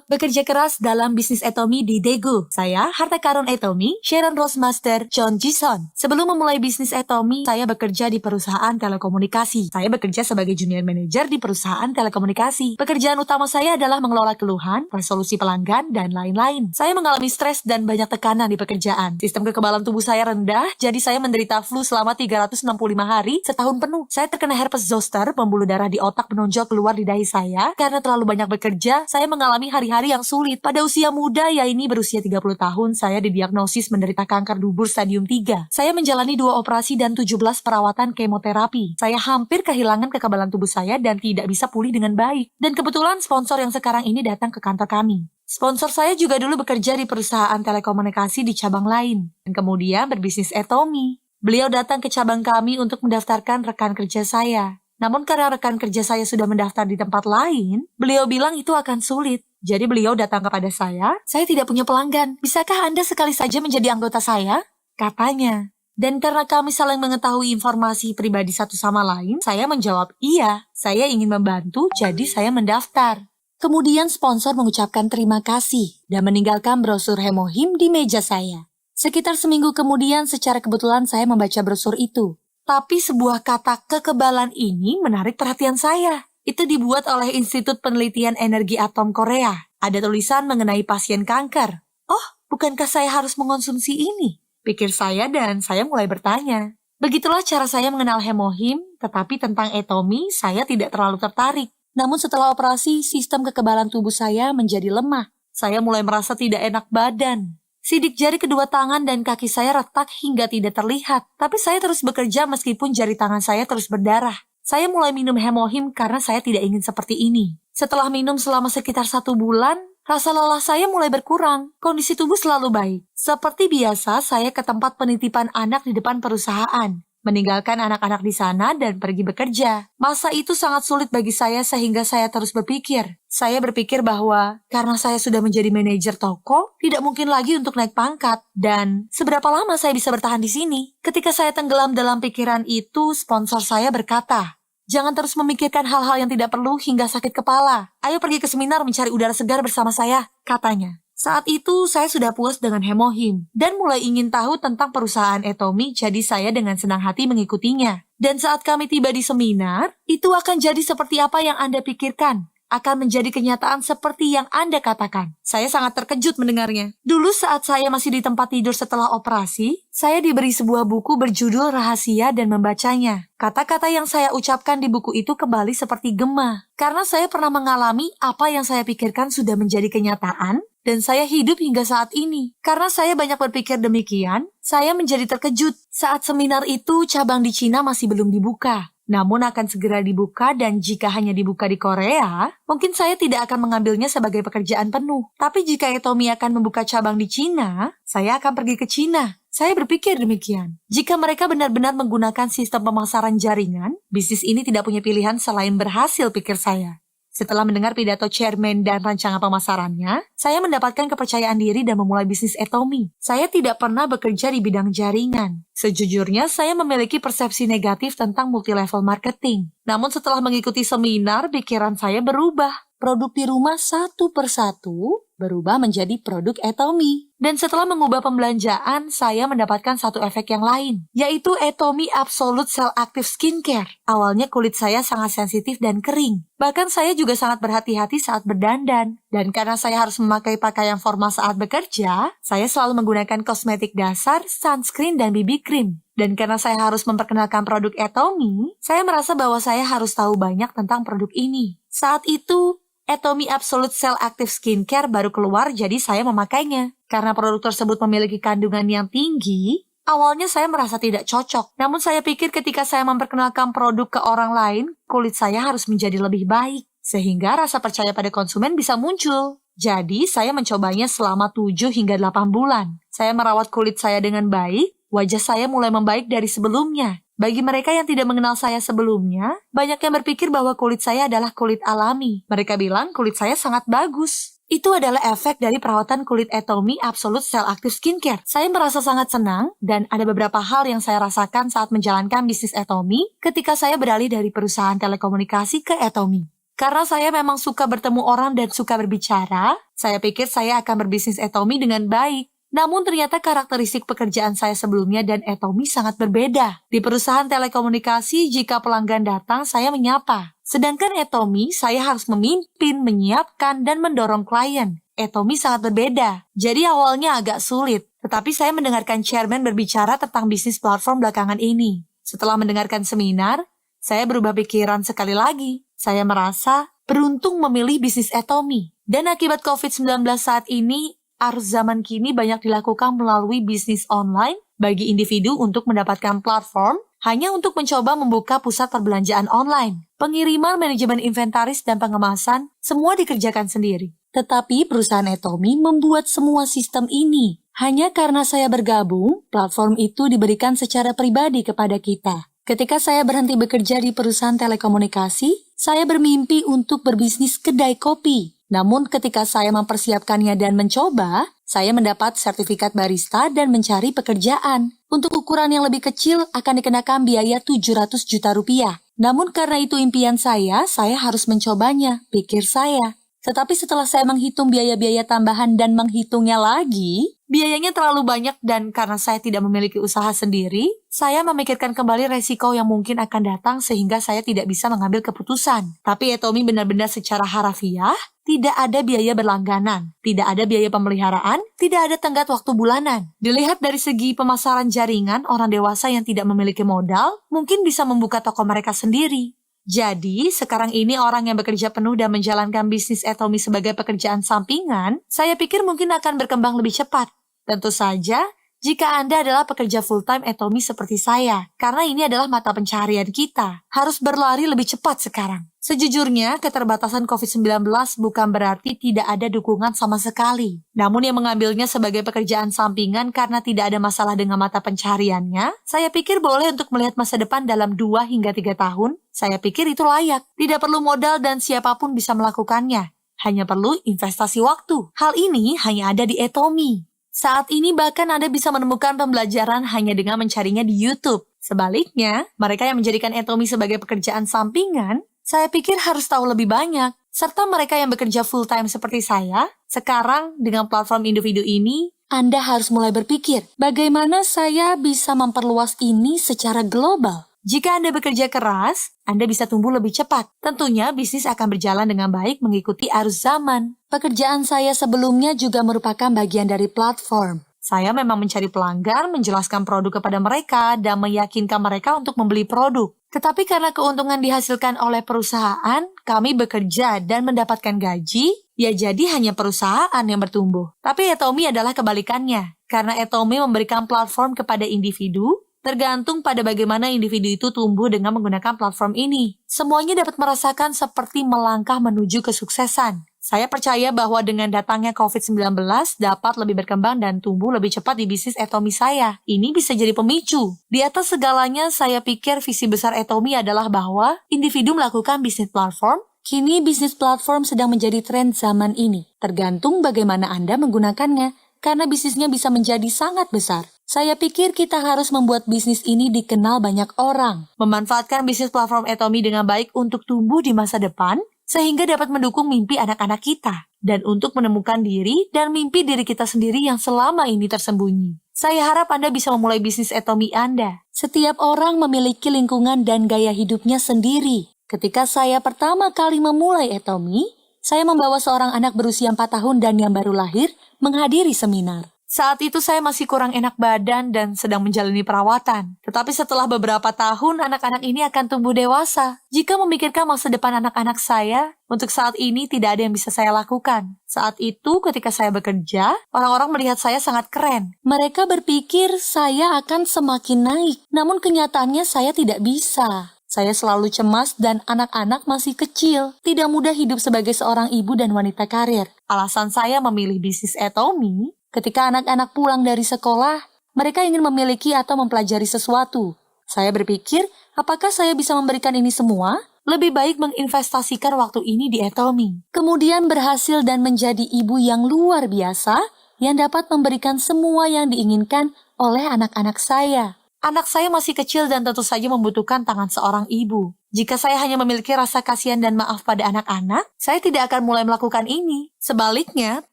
bekerja keras dalam bisnis Atomy di Daegu. Saya, harta karun Atomy, Sharon Rosemaster, John Jison. Sebelum memulai bisnis Atomy, saya bekerja di perusahaan telekomunikasi. Saya bekerja sebagai junior manager di perusahaan telekomunikasi. Pekerjaan utama saya adalah mengelola keluhan, resolusi pelanggan, dan lain-lain. Saya mengalami stres dan banyak tekanan di pekerjaan. Sistem kekebalan tubuh saya rendah, jadi saya menderita flu selama 365 hari setahun penuh. Saya terkena herpes zoster, pembuluh darah di otak menonjol keluar di dahi saya. Karena terlalu banyak bekerja, saya mengalami hari-hari yang sulit. Pada usia muda, yaitu berusia 30 tahun, saya didiagnosis menderita kanker dubur stadium 3. Saya menjalani 2 operasi dan 17 perawatan kemoterapi. Saya hampir kehilangan kekebalan tubuh saya dan tidak bisa pulih dengan baik. Dan kebetulan sponsor yang sekarang ini datang ke kantor kami. Sponsor saya juga dulu bekerja di perusahaan telekomunikasi di cabang lain. Dan kemudian berbisnis Atomy. Beliau datang ke cabang kami untuk mendaftarkan rekan kerja saya. Namun karena rekan kerja saya sudah mendaftar di tempat lain, beliau bilang itu akan sulit. Jadi beliau datang kepada saya tidak punya pelanggan. Bisakah Anda sekali saja menjadi anggota saya? Katanya. Dan karena kami saling mengetahui informasi pribadi satu sama lain, saya menjawab iya, saya ingin membantu, jadi saya mendaftar. Kemudian sponsor mengucapkan terima kasih dan meninggalkan brosur Hemohim di meja saya. Sekitar seminggu kemudian secara kebetulan saya membaca brosur itu. Tapi sebuah kata kekebalan ini menarik perhatian saya. Itu dibuat oleh Institut Penelitian Energi Atom Korea. Ada tulisan mengenai pasien kanker. Oh, bukankah saya harus mengonsumsi ini? Pikir saya dan saya mulai bertanya. Begitulah cara saya mengenal Hemohim, tetapi tentang Atomy saya tidak terlalu tertarik. Namun setelah operasi, sistem kekebalan tubuh saya menjadi lemah. Saya mulai merasa tidak enak badan. Sidik jari kedua tangan dan kaki saya retak hingga tidak terlihat. Tapi saya terus bekerja meskipun jari tangan saya terus berdarah. Saya mulai minum Hemohim karena saya tidak ingin seperti ini. Setelah minum selama sekitar 1 bulan, rasa lelah saya mulai berkurang. Kondisi tubuh selalu baik. Seperti biasa, saya ke tempat penitipan anak di depan perusahaan. Meninggalkan anak-anak di sana dan pergi bekerja. Masa itu sangat sulit bagi saya sehingga saya terus berpikir. Saya berpikir bahwa karena saya sudah menjadi manajer toko, tidak mungkin lagi untuk naik pangkat. Dan seberapa lama saya bisa bertahan di sini? Ketika saya tenggelam dalam pikiran itu, sponsor saya berkata, "Jangan terus memikirkan hal-hal yang tidak perlu hingga sakit kepala. Ayo pergi ke seminar mencari udara segar bersama saya," katanya. Saat itu, saya sudah puas dengan Hemohim dan mulai ingin tahu tentang perusahaan Atomy, jadi saya dengan senang hati mengikutinya. Dan saat kami tiba di seminar, itu akan jadi seperti apa yang Anda pikirkan. Akan menjadi kenyataan seperti yang Anda katakan. Saya sangat terkejut mendengarnya. Dulu saat saya masih di tempat tidur setelah operasi, saya diberi sebuah buku berjudul Rahasia dan membacanya. Kata-kata yang saya ucapkan di buku itu kembali seperti gema. Karena saya pernah mengalami apa yang saya pikirkan sudah menjadi kenyataan, dan saya hidup hingga saat ini. Karena saya banyak berpikir demikian, saya menjadi terkejut. Saat seminar itu, cabang di Cina masih belum dibuka. Namun akan segera dibuka dan jika hanya dibuka di Korea, mungkin saya tidak akan mengambilnya sebagai pekerjaan penuh. Tapi jika Atomy akan membuka cabang di Cina, saya akan pergi ke Cina. Saya berpikir demikian. Jika mereka benar-benar menggunakan sistem pemasaran jaringan, bisnis ini tidak punya pilihan selain berhasil, pikir saya. Setelah mendengar pidato chairman dan rancangan pemasarannya, saya mendapatkan kepercayaan diri dan memulai bisnis Atomy. Saya tidak pernah bekerja di bidang jaringan. Sejujurnya, saya memiliki persepsi negatif tentang multilevel marketing. Namun setelah mengikuti seminar, pikiran saya berubah. Produk di rumah satu persatu berubah menjadi produk Atomy. Dan setelah mengubah pembelanjaan, saya mendapatkan satu efek yang lain, yaitu Atomy Absolute Cell Active Skincare. Awalnya kulit saya sangat sensitif dan kering. Bahkan saya juga sangat berhati-hati saat berdandan. Dan karena saya harus memakai pakaian formal saat bekerja, saya selalu menggunakan kosmetik dasar, sunscreen, dan BB cream. Dan karena saya harus memperkenalkan produk Atomy, saya merasa bahwa saya harus tahu banyak tentang produk ini. Saat itu, Atomy Absolute Cell Active Skincare baru keluar, jadi saya memakainya. Karena produk tersebut memiliki kandungan yang tinggi, awalnya saya merasa tidak cocok. Namun saya pikir ketika saya memperkenalkan produk ke orang lain, kulit saya harus menjadi lebih baik. Sehingga rasa percaya pada konsumen bisa muncul. Jadi saya mencobanya selama 7 hingga 8 bulan. Saya merawat kulit saya dengan baik, wajah saya mulai membaik dari sebelumnya. Bagi mereka yang tidak mengenal saya sebelumnya, banyak yang berpikir bahwa kulit saya adalah kulit alami. Mereka bilang kulit saya sangat bagus. Itu adalah efek dari perawatan kulit Atomy Absolute Cell Active Skincare. Saya merasa sangat senang dan ada beberapa hal yang saya rasakan saat menjalankan bisnis Atomy ketika saya beralih dari perusahaan telekomunikasi ke Atomy. Karena saya memang suka bertemu orang dan suka berbicara, saya pikir saya akan berbisnis Atomy dengan baik. Namun ternyata karakteristik pekerjaan saya sebelumnya dan Atomy sangat berbeda. Di perusahaan telekomunikasi, jika pelanggan datang, saya menyapa. Sedangkan Atomy, saya harus memimpin, menyiapkan, dan mendorong klien. Atomy sangat berbeda. Jadi awalnya agak sulit. Tetapi saya mendengarkan chairman berbicara tentang bisnis platform belakangan ini. Setelah mendengarkan seminar, saya berubah pikiran sekali lagi. Saya merasa beruntung memilih bisnis Atomy. Dan akibat COVID-19 saat ini, arus zaman kini banyak dilakukan melalui bisnis online bagi individu untuk mendapatkan platform hanya untuk mencoba membuka pusat perbelanjaan online. Pengiriman, manajemen inventaris, dan pengemasan semua dikerjakan sendiri. Tetapi perusahaan Atomy membuat semua sistem ini. Hanya karena saya bergabung, platform itu diberikan secara pribadi kepada kita. Ketika saya berhenti bekerja di perusahaan telekomunikasi, saya bermimpi untuk berbisnis kedai kopi. Namun ketika saya mempersiapkannya dan mencoba, saya mendapat sertifikat barista dan mencari pekerjaan. Untuk ukuran yang lebih kecil akan dikenakan biaya 700 juta rupiah. Namun karena itu impian saya harus mencobanya, pikir saya. Tetapi setelah saya menghitung biaya-biaya tambahan dan menghitungnya lagi, biayanya terlalu banyak dan karena saya tidak memiliki usaha sendiri, saya memikirkan kembali resiko yang mungkin akan datang sehingga saya tidak bisa mengambil keputusan. Tapi Atomy benar-benar secara harafiah, tidak ada biaya berlangganan, tidak ada biaya pemeliharaan, tidak ada tenggat waktu bulanan. Dilihat dari segi pemasaran jaringan, orang dewasa yang tidak memiliki modal mungkin bisa membuka toko mereka sendiri. Jadi, sekarang ini orang yang bekerja penuh dan menjalankan bisnis Atomy sebagai pekerjaan sampingan, saya pikir mungkin akan berkembang lebih cepat. Tentu saja, jika Anda adalah pekerja full-time Atomy seperti saya, karena ini adalah mata pencaharian kita, harus berlari lebih cepat sekarang. Sejujurnya, keterbatasan COVID-19 bukan berarti tidak ada dukungan sama sekali. Namun yang mengambilnya sebagai pekerjaan sampingan karena tidak ada masalah dengan mata pencahariannya, saya pikir boleh untuk melihat masa depan dalam 2 hingga 3 tahun. Saya pikir itu layak. Tidak perlu modal dan siapapun bisa melakukannya. Hanya perlu investasi waktu. Hal ini hanya ada di Atomy. Saat ini bahkan Anda bisa menemukan pembelajaran hanya dengan mencarinya di YouTube. Sebaliknya, mereka yang menjadikan Atomy sebagai pekerjaan sampingan, saya pikir harus tahu lebih banyak. Serta mereka yang bekerja full-time seperti saya, sekarang dengan platform individu ini, Anda harus mulai berpikir, bagaimana saya bisa memperluas ini secara global? Jika Anda bekerja keras, Anda bisa tumbuh lebih cepat. Tentunya bisnis akan berjalan dengan baik mengikuti arus zaman. Pekerjaan saya sebelumnya juga merupakan bagian dari platform. Saya memang mencari pelanggan, menjelaskan produk kepada mereka, dan meyakinkan mereka untuk membeli produk. Tetapi karena keuntungan dihasilkan oleh perusahaan, kami bekerja dan mendapatkan gaji, ya jadi hanya perusahaan yang bertumbuh. Tapi Atomy adalah kebalikannya. Karena Atomy memberikan platform kepada individu, tergantung pada bagaimana individu itu tumbuh dengan menggunakan platform ini. Semuanya dapat merasakan seperti melangkah menuju kesuksesan. Saya percaya bahwa dengan datangnya COVID-19 dapat lebih berkembang dan tumbuh lebih cepat di bisnis Atomy saya. Ini bisa jadi pemicu. Di atas segalanya, saya pikir visi besar Atomy adalah bahwa individu melakukan bisnis platform. Kini bisnis platform sedang menjadi tren zaman ini. Tergantung bagaimana Anda menggunakannya, karena bisnisnya bisa menjadi sangat besar. Saya pikir kita harus membuat bisnis ini dikenal banyak orang. Memanfaatkan bisnis platform Atomy dengan baik untuk tumbuh di masa depan, sehingga dapat mendukung mimpi anak-anak kita, dan untuk menemukan diri dan mimpi diri kita sendiri yang selama ini tersembunyi. Saya harap Anda bisa memulai bisnis Atomy Anda. Setiap orang memiliki lingkungan dan gaya hidupnya sendiri. Ketika saya pertama kali memulai Atomy, saya membawa seorang anak berusia 4 tahun dan yang baru lahir menghadiri seminar. Saat itu saya masih kurang enak badan dan sedang menjalani perawatan. Tetapi setelah beberapa tahun, anak-anak ini akan tumbuh dewasa. Jika memikirkan masa depan anak-anak saya, untuk saat ini tidak ada yang bisa saya lakukan. Saat itu, ketika saya bekerja, orang-orang melihat saya sangat keren. Mereka berpikir saya akan semakin naik, namun kenyataannya saya tidak bisa. Saya selalu cemas dan anak-anak masih kecil, tidak mudah hidup sebagai seorang ibu dan wanita karir. Alasan saya memilih bisnis Atomy, ketika anak-anak pulang dari sekolah, mereka ingin memiliki atau mempelajari sesuatu. Saya berpikir, apakah saya bisa memberikan ini semua? Lebih baik menginvestasikan waktu ini di Atomy. Kemudian berhasil dan menjadi ibu yang luar biasa, yang dapat memberikan semua yang diinginkan oleh anak-anak saya. Anak saya masih kecil dan tentu saja membutuhkan tangan seorang ibu. Jika saya hanya memiliki rasa kasihan dan maaf pada anak-anak, saya tidak akan mulai melakukan ini. Sebaliknya,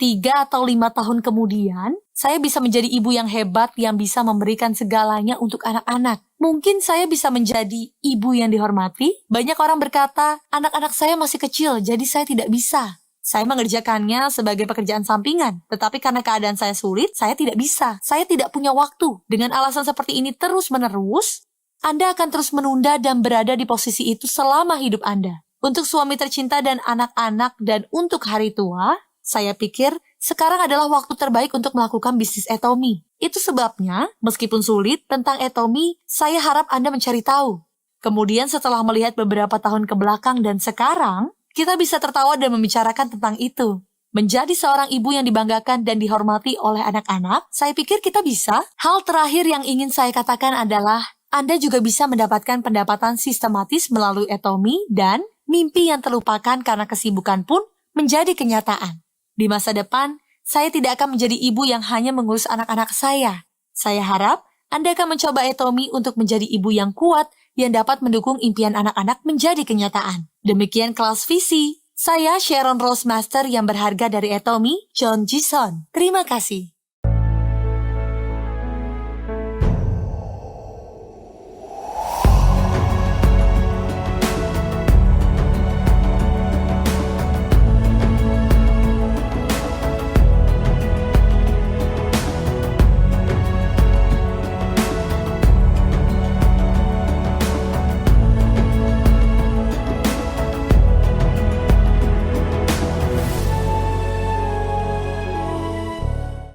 3 atau 5 tahun kemudian, saya bisa menjadi ibu yang hebat yang bisa memberikan segalanya untuk anak-anak. Mungkin saya bisa menjadi ibu yang dihormati. Banyak orang berkata, anak-anak saya masih kecil, jadi saya tidak bisa. Saya mengerjakannya sebagai pekerjaan sampingan, tetapi karena keadaan saya sulit, saya tidak bisa. Saya tidak punya waktu. Dengan alasan seperti ini terus-menerus, Anda akan terus menunda dan berada di posisi itu selama hidup Anda. Untuk suami tercinta dan anak-anak dan untuk hari tua, saya pikir sekarang adalah waktu terbaik untuk melakukan bisnis Atomy. Itu sebabnya, meskipun sulit, tentang Atomy, saya harap Anda mencari tahu. Kemudian setelah melihat beberapa tahun ke belakang dan sekarang, kita bisa tertawa dan membicarakan tentang itu. Menjadi seorang ibu yang dibanggakan dan dihormati oleh anak-anak, saya pikir kita bisa. Hal terakhir yang ingin saya katakan adalah, Anda juga bisa mendapatkan pendapatan sistematis melalui Atomy dan mimpi yang terlupakan karena kesibukan pun menjadi kenyataan. Di masa depan, saya tidak akan menjadi ibu yang hanya mengurus anak-anak saya. Saya harap Anda akan mencoba Atomy untuk menjadi ibu yang kuat yang dapat mendukung impian anak-anak menjadi kenyataan. Demikian kelas visi. Saya Sharon Rose Master yang berharga dari Atomy, John Jison. Terima kasih.